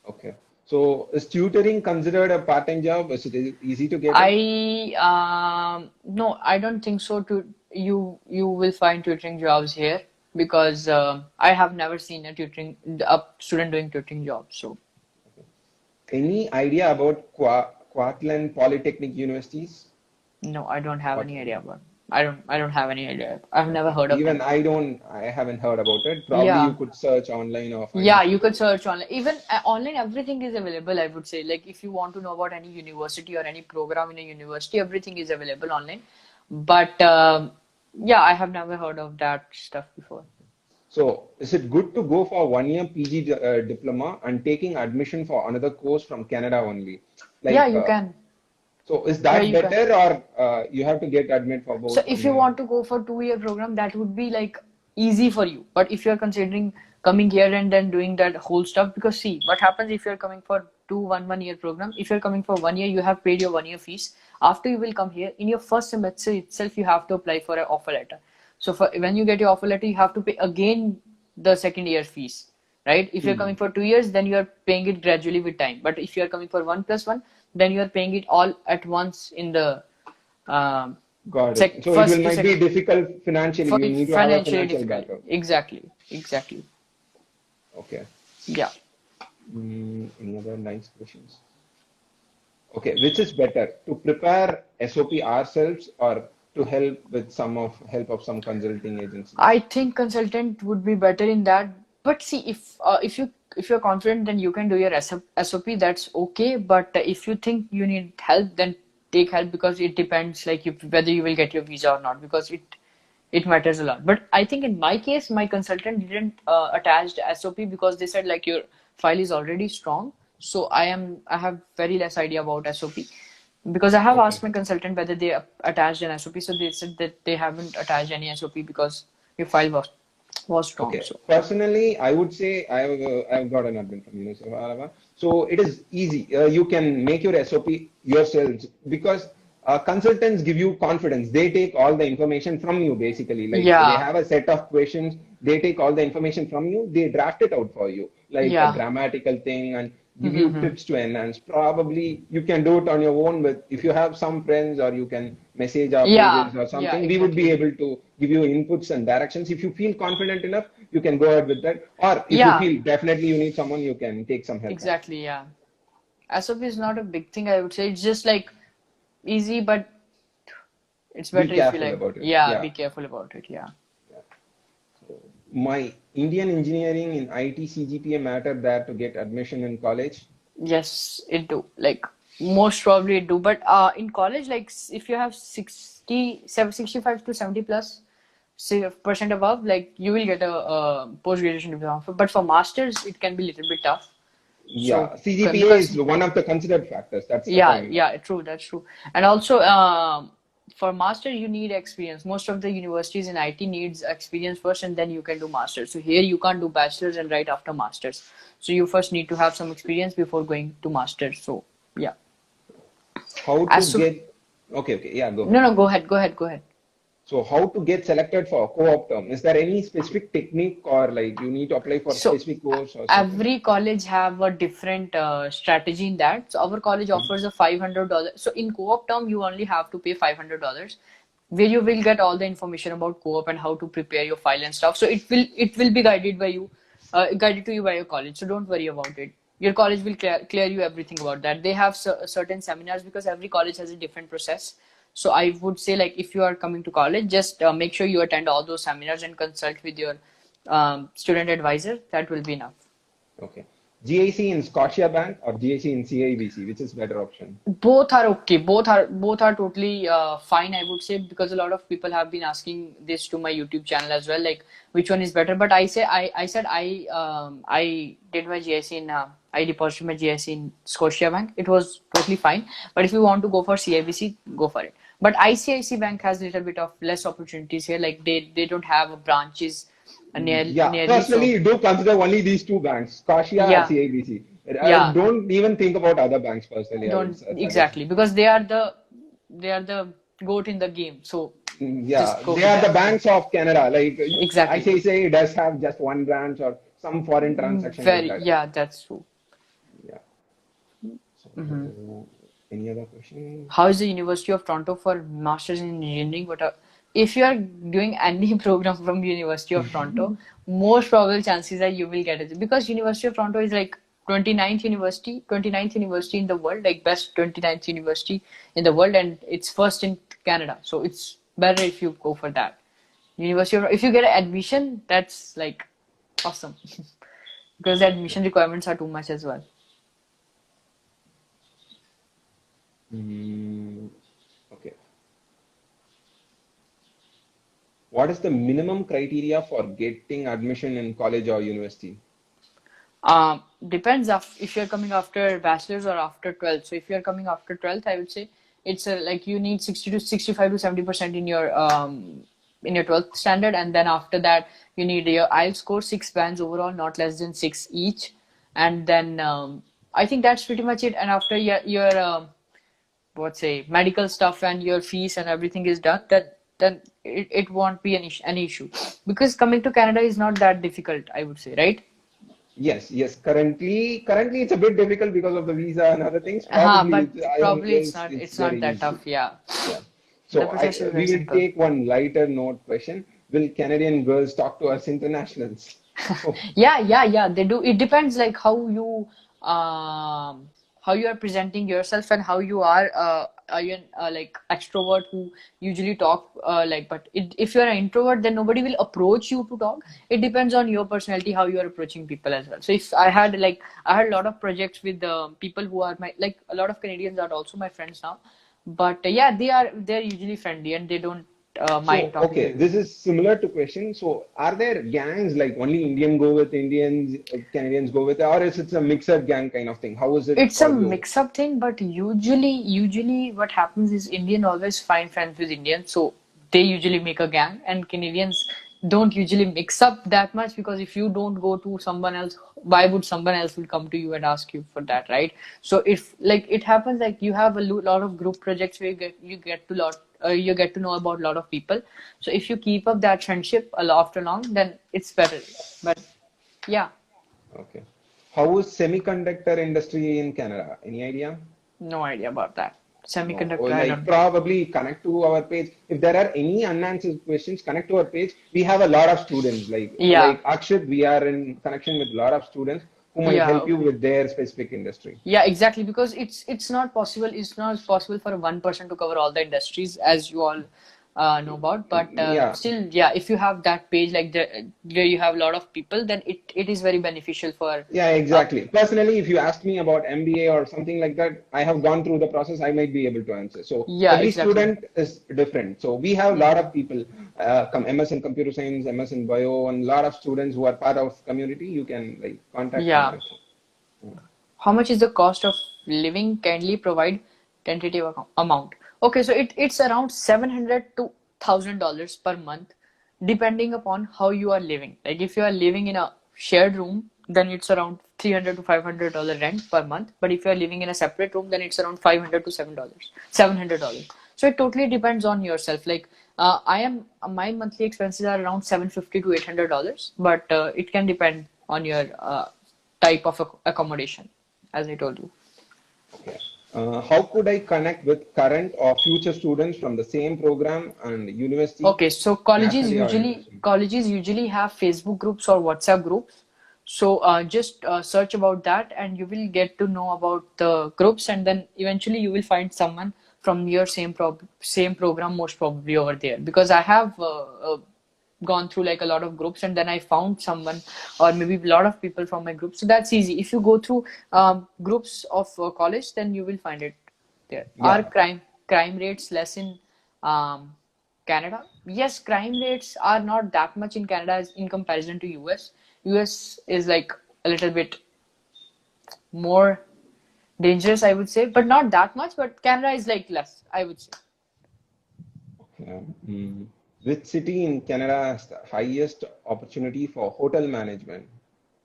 okay. So, is tutoring considered a part-time job? Is it easy to get it? I no, I don't think so. You will find tutoring jobs here because I have never seen a student doing tutoring jobs. So Any idea about Queensland Polytechnic universities? no, I don't have any Queensland. idea about. I don't have any idea. I've never Okay. heard of Even them. I haven't heard about it. Probably you Yeah. could search online or find Yeah, a you few. could search online. Even online, everything is available, I would say. Like, if you want to know about any university or any program in a university, everything is available online. But yeah, I have never heard of that stuff before. So, is it good to go for 1 year PG diploma and taking admission for another course from Canada only? Yeah, Like, you can. so is Yeah, that you can. better or you have to get admit for So both? if you want to go for 2 year program, that would be like easy for you. But if you're considering coming here and then doing that whole stuff, because see, what happens if you're coming for 1 year program, if you're coming for 1 year, you have paid your 1 year fees. After you will come here, in your first semester itself, you have to apply for an offer letter. So for when you get your offer letter, you have to pay again the second year fees. Right? If you're coming Hmm. for 2 years, then you are paying it gradually with time. But if you are coming for 1+1, then you are paying it all at once in the um, Got it. So it will first to might be second difficult financially. for You need to have a financially financial difficult. background. Exactly. Okay. Yeah. Any other nice questions? Okay, which is better to prepare SOP ourselves or to help of some consulting agencies? I think consultant would be better in that. But see, if you're confident, then you can do your SOP. That's okay. But if you think you need help, then take help because it depends, like whether you will get your visa or not, because it matters a lot. But I think in my case, my consultant didn't attach the SOP because they said like your file is already strong. So I have very less idea about SOP because I have Okay. asked my consultant whether they attached an SOP. So they said that they haven't attached any SOP because your file was strong. Okay. So yeah. Personally, I would say I've got an admin from University of Alabama. So it is easy. You can make your SOP yourselves because consultants give you confidence. They take all the information from you basically. Like they Yeah. have a set of questions. They take all the information from you. They draft it out for you, like a Yeah. grammatical thing, and give you Mm-hmm. tips to enhance. Probably you can do it on your own, but if you have some friends or you can message our Yeah. pages or Yeah. something, we would be Exactly. able to give you inputs and directions. If you feel confident enough, you can go ahead with that. Or if you Yeah. feel definitely you need someone, you can take some help on it. Exactly. Yeah. SOP is not a big thing, I would say. It's just like easy, but it's Be better if you careful like, about it. yeah, Yeah. be careful about it. Yeah. Yeah. So my Indian engineering in IT CGPA matter there to get admission in college. Yes, it do. Like most probably it do. But in college, like if you have 65 to 70 plus percent above, like you will get a post graduation diploma. But for masters, it can be a little bit tough. So Yeah, CGPA because is one of the considered factors. That's the yeah, point. yeah, true, that's true. And also, for master, you need experience. Most of the universities in IT needs experience first, and then you can do masters. So here you can't do bachelor's and right after masters. So you first need to have some experience before going to masters. So yeah. How to As so, get, okay, yeah, go no, ahead. no, go ahead. So how to get selected for a co-op term? Is there any specific technique or like you need to apply for a So specific course or something? every college have a different strategy in that. So our college Hmm. offers a $500. So in co-op term, you only have to pay $500, where you will get all the information about co-op and how to prepare your file and stuff. So it will be guided by you, guided to you by your college. So don't worry about it. Your college will clear you everything about that. They have certain seminars because every college has a different process. So I would say like if you are coming to college, just make sure you attend all those seminars and consult with your student advisor. That will be enough. Okay. GIC in Scotiabank or GIC in CIBC, which is better option? Both are okay. Both are totally fine, I would say, because a lot of people have been asking this to my YouTube channel as well, like which one is better. But I did my GIC in I deposited my GIC in Scotiabank. It was totally fine. But if you want to go for CIBC, go for it. But ICICI Bank has a little bit of less opportunities here. Like they don't have branches Yeah, nearly. So personally, do consider only these two banks, Scotia or yeah, CIBC. yeah. Don't even think about other banks personally, I would Don't suggest. exactly because they are the goat in the game. So just Yeah, go they with are the that. banks of Canada. Like Exactly. ICICI does have just one branch or some foreign transaction like Very, that. yeah, that's true. Yeah. So, any other question? How is the University of Toronto for Masters in Engineering? If you are doing any program from University of Toronto, most probable chances are you will get it because University of Toronto is like 29th university in the world, like best 29th university in the world, and it's first in Canada. So it's better if you go for that. If you get admission, that's like awesome because the admission requirements are too much as well. Mm, okay. What is the minimum criteria for getting admission in college or university? Depends if you're coming after bachelor's or after 12th. So if you're coming after 12th, I would say it's like you need 60 to 65 to 70% in your 12th standard, and then after that you need your IELTS score 6 bands overall, not less than six each, and then I think that's pretty much it. And after your what say medical stuff and your fees and everything is done, then it won't be any issue because coming to Canada is not that difficult, I would say, right? Yes, yes. Currently it's a bit difficult because of the visa and other things. Probably But I am probably it's guess not it's it's very not that easy. tough. Yeah, Yeah. the So process is we very will simple. take one lighter note question. Will Canadian girls talk to us internationals? Oh, Yeah. They do. It depends like um how you are presenting yourself and how you are you like extrovert who usually talk like but if you are an introvert then nobody will approach you to talk. It depends on your personality how you are approaching people as well. So if I had a lot of projects with people who are my like a lot of Canadians are also my friends now, but yeah they're usually friendly and they don't mind so talking okay, with you. this is similar to question. So are there gangs like only Indian go with Indians, Canadians go with, or is it a mixed gang kind of thing? How is it It's a for you? mix-up thing, but usually what happens is Indian always find friends with Indians, so they usually make a gang, and Canadians don't usually mix up that much because if you don't go to someone else, why would someone else will come to you and ask you for that, right? So if like it happens like you have a lot of group projects where you get to know about a lot of people. So if you keep up that friendship a lot after long, then it's better. But yeah, Okay. How is semiconductor industry in Canada? Any idea? no idea about that. No, or Semiconductor, I like don't. probably connect to our page. If there are any unanswered questions, connect to our page. We have a lot of students. Yeah, Like Akshit, we are in connection with a lot of students who might yeah, help you okay. with their specific industry. Yeah, exactly. Because it's not possible for a one person to cover all the industries as you all know about. But Yeah, still, yeah, if you have that page like where you have a lot of people, then it is very beneficial for. yeah, Uh, exactly. Personally, if you ask me about MBA or something like that, I have gone through the process. I might be able to answer. So yeah, every exactly. student is different. So we have a lot of people, come MS in computer science, MS in bio, and a lot of students who are part of community. You can like contact them Yeah. actually. How much is the cost of living? Kindly provide tentative amount. Okay, so it's around $700 to $1,000 per month, depending upon how you are living. Like if you are living in a shared room, then it's around $300 to $500 rent per month. But if you are living in a separate room, then it's around $500 to $700. So it totally depends on yourself. Like my monthly expenses are around $750 to $800, but it can depend on your type of accommodation, as I told you. Okay. How could I connect with current or future students from the same program and university, Okay, so colleges nationally or usually internationally? colleges usually have Facebook groups or WhatsApp groups. So just search about that, and you will get to know about the groups, and then eventually you will find someone from your same program most probably over there. Because I have gone through like a lot of groups, and then I found someone or maybe a lot of people from my group. So that's easy. If you go through groups of college, then you will find it there. Are Yeah. crime rates less in um, Canada? Yes, crime rates are not that much in Canada as in comparison to US. US is like a little bit more dangerous, I would say, but not that much. But Canada is like less, I would say. Okay. Which city in Canada has the highest opportunity for hotel management?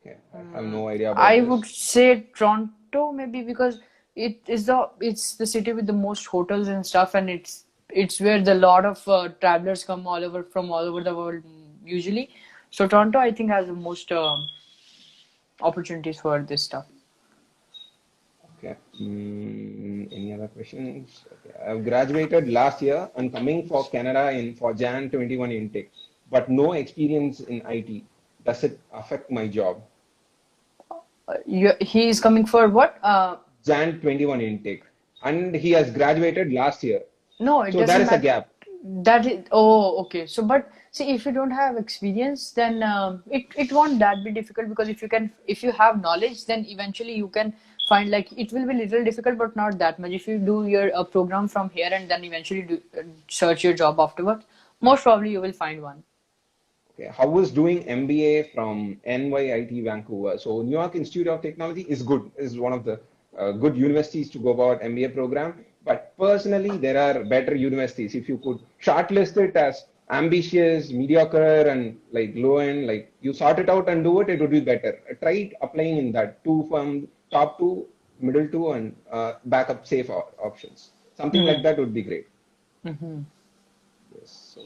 Okay, I have no idea about I would this. say Toronto maybe because it's the city with the most hotels and stuff, and it's where the lot of travelers come all over from all over the world usually. So Toronto, I think, has the most opportunities for this stuff. Okay. Any other questions? Okay. I've graduated last year and coming for Canada in for Jan 21 intake, but no experience in IT. Does it affect my job? He is coming for what? Jan 21 intake, and he has graduated last year. No, it So that doesn't is a matter. gap. That is, oh, okay. So, but see, if you don't have experience, then it won't that be difficult because if you have knowledge, then eventually you can find like it will be little difficult, but not that much. If you do your program from here and then eventually search your job afterwards, most probably you will find one. Okay. How was doing MBA from NYIT Vancouver? So New York Institute of Technology is good, is one of the good universities to go about MBA program. But personally, there are better universities. If you could shortlist it as ambitious, mediocre, and like low end, like you sort it out and do it, it would be better. Try applying in that two from top two, middle two, and backup safe options. Something like Hmm. that would be great. Hmm. Yes. So.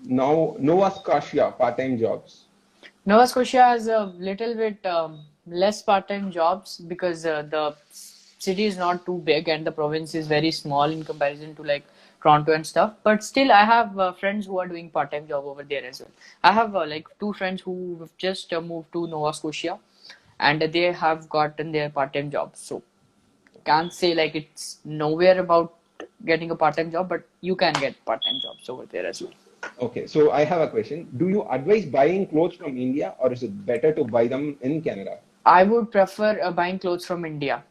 Now, Nova Scotia part-time jobs. Nova Scotia has a little bit less part-time jobs because the city is not too big and the province is very small in comparison to like Toronto and stuff. But still, I have friends who are doing part-time job over there as well. I have like two friends who have just moved to Nova Scotia, and they have gotten their part-time jobs. So can't say like it's nowhere about getting a part-time job, but you can get part-time jobs over there as well. Okay, so I have a question. Do you advise buying clothes from India or is it better to buy them in Canada? I would prefer buying clothes from India.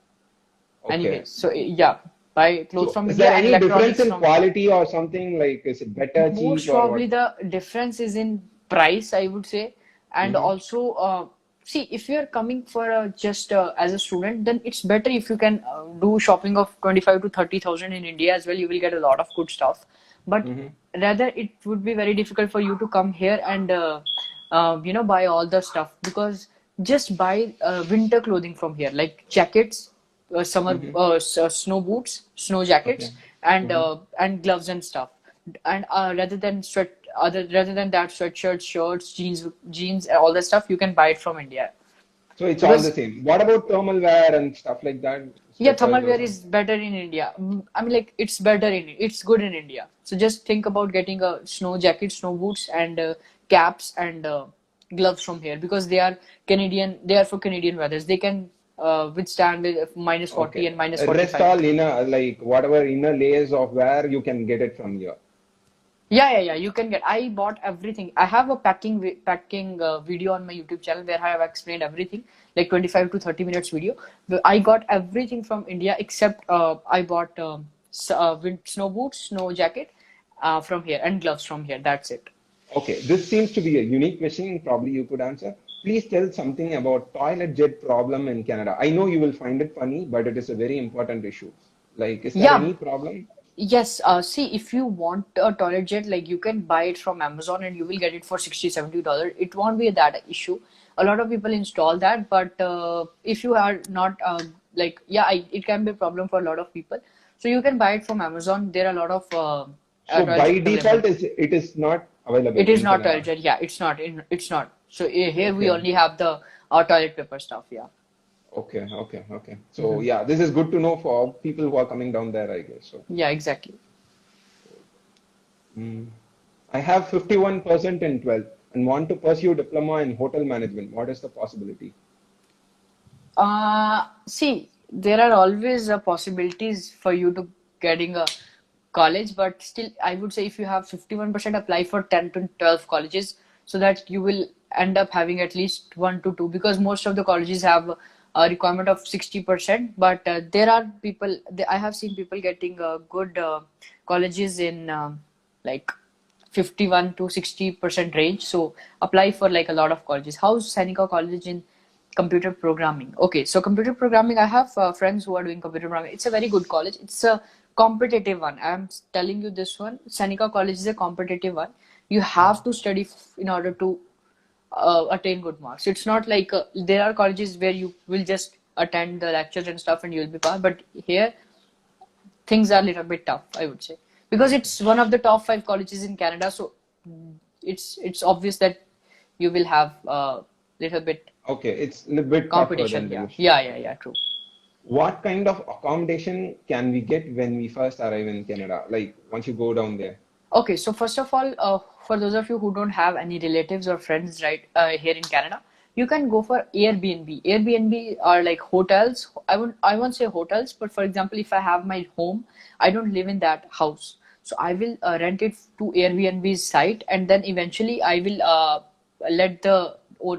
Okay. Anyways, so yeah, buy clothes So from is India there and any difference electronics in from quality or something like is it better, cheap most or probably what? the difference is in price, I would say, and Mm-hmm. also see if you're coming for just as a student, then it's better if you can do shopping of 25 to 30,000 in India as well. You will get a lot of good stuff, but Mm-hmm. rather it would be very difficult for you to come here and buy all the stuff because just buy winter clothing from here like jackets, summer Mm-hmm. snow boots, snow Okay. jackets, Mm-hmm. and gloves and stuff. And rather than that, sweatshirts, shirts, jeans, all that stuff, you can buy it from India So it's all the because same. What about thermal wear and stuff like that? yeah, Sweaters thermal or wear something? is better in India. I mean, like it's good in India. So just think about getting a snow jacket, snow boots, and caps and gloves from here because they are Canadian. They are for Canadian weathers. They can withstand with minus 40 Okay. and minus Rest 45. all inner, like whatever inner layers of wear, you can get it from here. Yeah. You can get. I bought everything. I have a packing video on my YouTube channel where I have explained everything, like 25 to 30 minutes video. I got everything from India except I bought snow boots, snow jacket from here, and gloves from here. That's it. Okay, this seems to be a unique question. Probably you could answer. Please tell something about toilet jet problem in Canada. I know you will find it funny, but it is a very important issue. Like, is there Yeah. any problem? Yes, see, if you want a toilet jet, like you can buy it from Amazon and you will get it for 60, $70. It won't be that issue. A lot of people install that, but if you are not it can be a problem for a lot of people. So you can buy it from Amazon. There are a lot of So toilet by jet available. default, it is not available It is in not toilet Canada. jet. Yeah, it's not. So here we Okay, only have the toilet paper stuff. Yeah. okay. So yeah, this is good to know for people who are coming down there, I guess. So Yeah, exactly. mm, I have 51% in 12 and want to pursue diploma in hotel management. What is the possibility? See, there are always possibilities for you to getting a college, but still, I would say if you have 51%, apply for 10 to 12 colleges so that you will end up having at least one to two, because most of the colleges have a requirement of 60%. But there are people, I have seen people getting good colleges in like 51 to 60% range. So apply for like a lot of colleges. How's Seneca College in computer programming? Okay, so computer programming, I have friends who are doing computer programming. It's a very good college. It's a competitive one. I'm telling you this one. Seneca College is a competitive one. You have to study in order to attain good marks. It's not like there are colleges where you will just attend the lectures and stuff and you'll be passed. But here things are a little bit tough, I would say, because it's one of the top 5 colleges in Canada. So it's obvious that you will have a little bit Okay, it's a little bit tougher competition. than the Yeah, usual. yeah, true. What kind of accommodation can we get when we first arrive in Canada? Like once you go down there. Okay, so first of all, for those of you who don't have any relatives or friends right here in Canada, you can go for Airbnb. Airbnb are like hotels. I won't say hotels, but for example, if I have my home, I don't live in that house, so I will rent it to Airbnb's site, and then eventually I will let the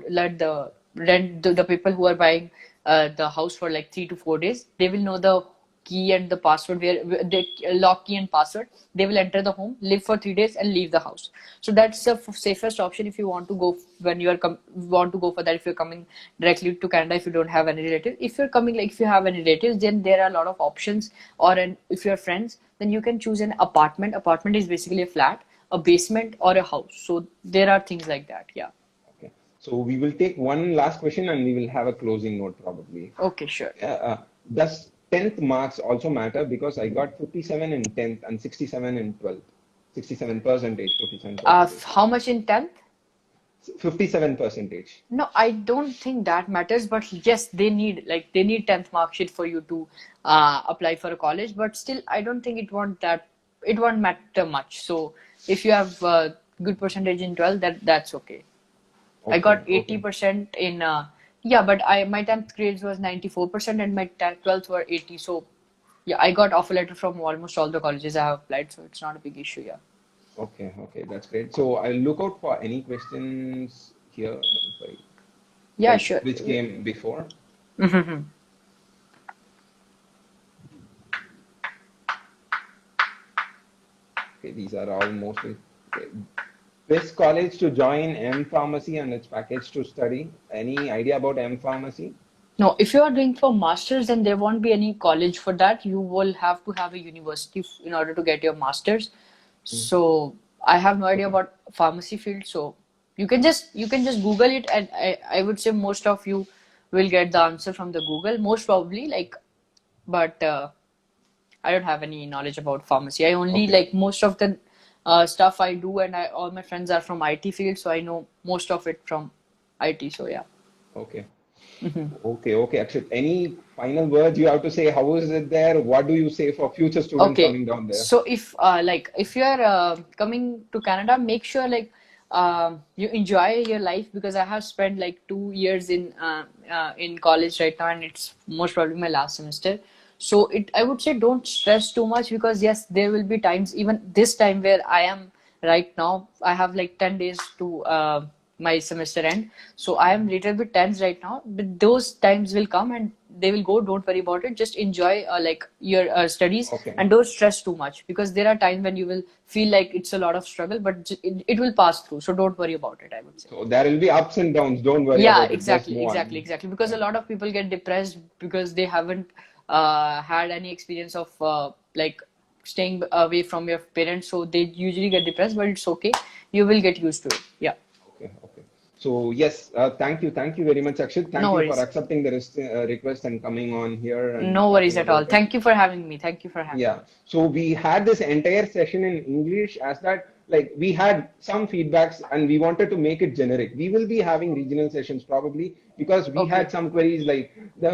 let the rent the people who are buying the house for like 3 to 4 days. They will know the key and the password, where the lock key and password. They will enter the home, live for 3 days, and leave the house. So that's the safest option if you want to go when you are want to go for that. If you're coming directly to Canada, if you don't have any relatives, if you're coming like if you have any relatives, then there are a lot of options. Or if you're friends, then you can choose an apartment. Apartment is basically a flat, a basement, or a house. So there are things like that. Yeah. Okay. So we will take one last question and we will have a closing note probably. Okay, sure. Does 10th marks also matter? Because I got 57 in 10th and 67 in 12th. 67 percentage, 57 percentage. How much in 10th? 57 percentage. No, I don't think that matters, but yes, they need 10th mark sheet for you to apply for a college. But still, I don't think it won't matter much. So if you have good percentage in 12, that's okay. I got 80% in yeah, but my 10th grades was 94% and my 12th were 80. So yeah, I got offer letter from almost all the colleges I have applied, so it's not a big issue. Yeah. Okay, that's great. So I'll look out for any questions here, Yeah, like sure. which came before. Mm-hmm. Okay, these are all mostly. Okay. Best college to join M Pharmacy and its package to study. Any idea about M Pharmacy? No, if you are doing for masters, then there won't be any college for that. You will have to have a university in order to get your masters. So I have no idea about pharmacy field. So you can just Google it, and I would say most of you will get the answer from the Google, most probably. But I don't have any knowledge about pharmacy. I only like most of the stuff I do, and all my friends are from IT field, so I know most of it from IT. So yeah. Okay. Okay, Akshit. Any final words you have to say? How is it there? What do you say for future students Okay, coming down there? so if you are coming to Canada, make sure you enjoy your life, because I have spent like 2 years in college right now, and it's most probably my last semester. So I would say don't stress too much, because yes, there will be times, even this time where I am right now, I have like 10 days to my semester end. So I am little bit tense right now, but those times will come and they will go. Don't worry about it. Just enjoy your studies, and don't stress too much, because there are times when you will feel like it's a lot of struggle, but it will pass through. So don't worry about it, I would say. So there will be ups and downs. Don't worry Yeah, about it. Just move on. exactly. Because a lot of people get depressed because they haven't had any experience of staying away from your parents. So they usually get depressed, but it's okay. You will get used to it. Yeah. Okay. So yes, thank you very much, Akshit. Thank No you for worries. accepting the request and coming on here and No worries talking at all. about it. Thank you for having me. Thank you for having me. Yeah. So we had this entire session in English as that like we had some feedbacks and we wanted to make it generic. We will be having regional sessions probably because we had Okay. some queries like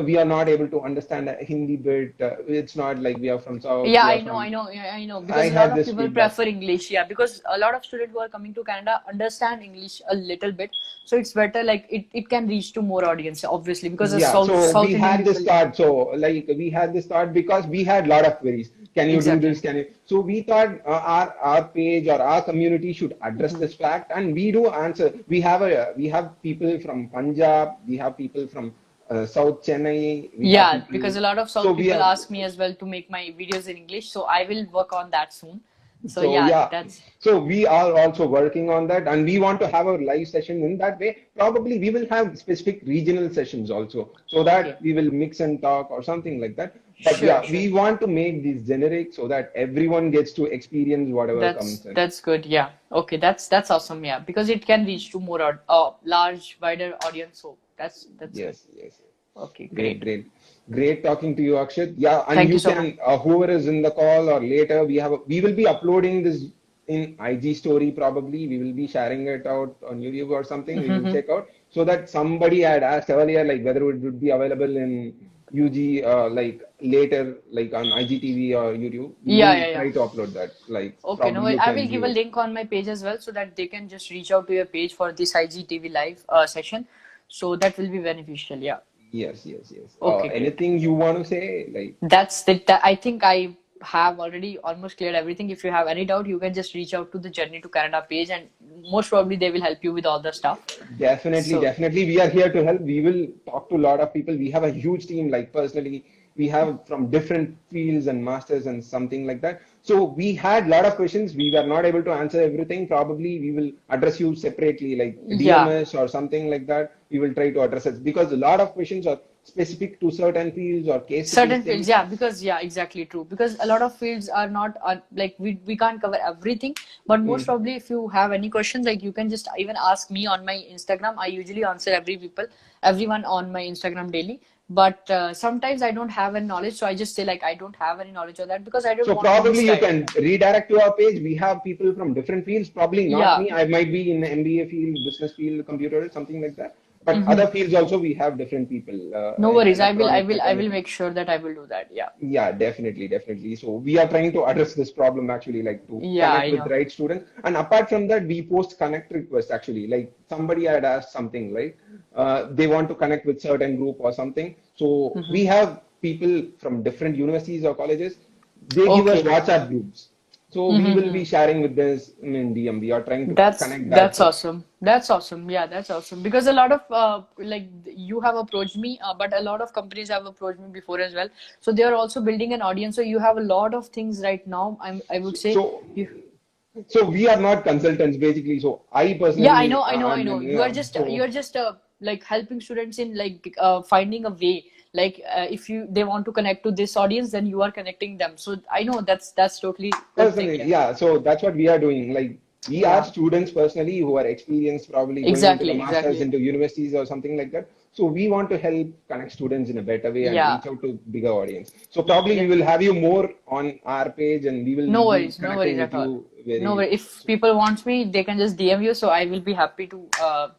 we are not able to understand a Hindi bit. It's not like we are from South, Yeah, we are I know, from. I know, yeah, I know. I Because a lot had of this people feedback. prefer English, yeah. Because a lot of students who are coming to Canada understand English a little bit, so it's better. Like it can reach to more audience, obviously, because the Yeah, so we South Indian had this people. thought. So like we had this thought because we had a lot of queries. Can you do Exactly. this? Can you? So we thought our page or our community should address Hmm. this fact, and we do answer. We have people from Punjab, we have people from South Chennai, we have Yeah, people. because a lot of So South we people are. ask me as well to make my videos in English, so I will work on that soon. So So yeah, yeah, that's so we are also working on that, and we want to have a live session in that way. Probably we will have specific regional sessions also, so okay. that we will mix and talk or something like that. But Sure, yeah, sure. we want to make these generic so that everyone gets to experience whatever comes in. That's good. Yeah. Okay, that's awesome. Yeah, because it can reach to more large, wider audience. So that's good. Yes, yes. Okay, Great, great. great, great talking to you, Akshit. Yeah, and Thank you you so much. can, whoever is in the call or later, we will be uploading this in IG story probably. We will be sharing it out on YouTube or something. We will Hmm. check out so that somebody had asked earlier, like whether it would be available in UG, like later, like on IGTV or YouTube. We Yeah, will yeah, yeah. try to upload that. Like Okay, no, probably you I can will give view a it. link on my page as well so that they can just reach out to your page for this IGTV live session. So that will be beneficial. Yeah. Yes, yes, yes. Okay, great. Anything you want to say? Like, That's it. I think I have already almost cleared everything. If you have any doubt, you can just reach out to the Journey to Canada page, and most probably they will help you with all the stuff. definitely, So, definitely. We are here to help. We will talk to a lot of people. We have a huge team, like personally, we have from different fields and masters and something like that. So we had a lot of questions. We were not able to answer everything. Probably we will address you separately, like yeah. DMS or something like that. We will try to address it because a lot of questions are specific to certain fields or case-to-case Certain fields, things. yeah, because yeah, exactly true. Because a lot of fields are not like we can't cover everything, but most Mm. probably if you have any questions, like you can just even ask me on my Instagram. I usually answer everyone on my Instagram daily. But sometimes I don't have any knowledge, so I just say like I don't have any knowledge of that because I don't So want to probably you misguide. can redirect to our page. We have people from different fields. Probably not Yeah. me. I might be in the MBA field, business field, computer, something like that. But other Hmm. fields also we have different people No in worries. electronic I will mechanical. make sure that I will do that. Yeah. Yeah, definitely, definitely. So we are trying to address this problem actually, like to Yeah, connect I with the know. right students. And apart from that, we post connect requests actually. Like somebody had asked something, right? They want to connect with certain group or something. So Hmm. we have people from different universities or colleges. They give us Okay. WhatsApp groups. So we will be Mm-hmm. sharing with this in DM. We are trying to connect that That's too. awesome. That's awesome. Yeah, that's awesome. Because a lot of like you have approached me, but a lot of companies have approached me before as well. So they are also building an audience. So you have a lot of things right now. I would say So, you. so we are not consultants basically. So I Yeah, personally, I know. yeah, You so are just like helping students in like finding a way. Like if you they want to connect to this audience, then you are connecting them. So I know that's totally good thing. personally, Yeah. yeah. So that's what we are doing. Like we are Yeah. students personally who are experienced, probably going into the Exactly. masters Exactly. into universities or something like that. So we want to help connect students in a better way and Yeah. reach out to bigger audience. So probably we Yeah. will have you more on our page and we will be No worries connecting with at all. you No very worries. If people want me, they can just DM you. So I will be happy to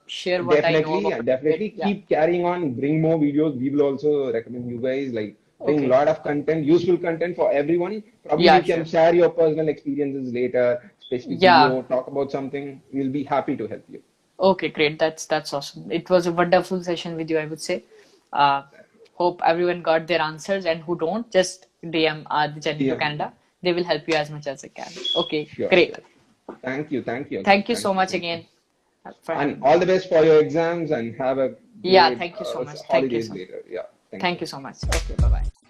share what I know definitely, about and it. definitely Yeah. keep carrying on, bring more videos. We will also recommend you guys like bring a Okay. lot of content, useful content for everyone. Probably Yeah, you can sure. share your personal experiences later, specific Yeah. video, talk about something. We'll be happy to help you. Okay, great. That's awesome. It was a wonderful session with you, I would say. Uh, hope everyone got their answers, and who don't, just DM the Journey to Yeah, Canada. They will help you as much as they can. Okay, sure, great. sure. Thank you, Akshay. Thank you so Thank you, much thank you. again for And having me. all the best for your exams and have a Yeah, great thank you so much. Thank you holidays so. later. Yeah, thank Thank you. you so much. Okay, bye bye.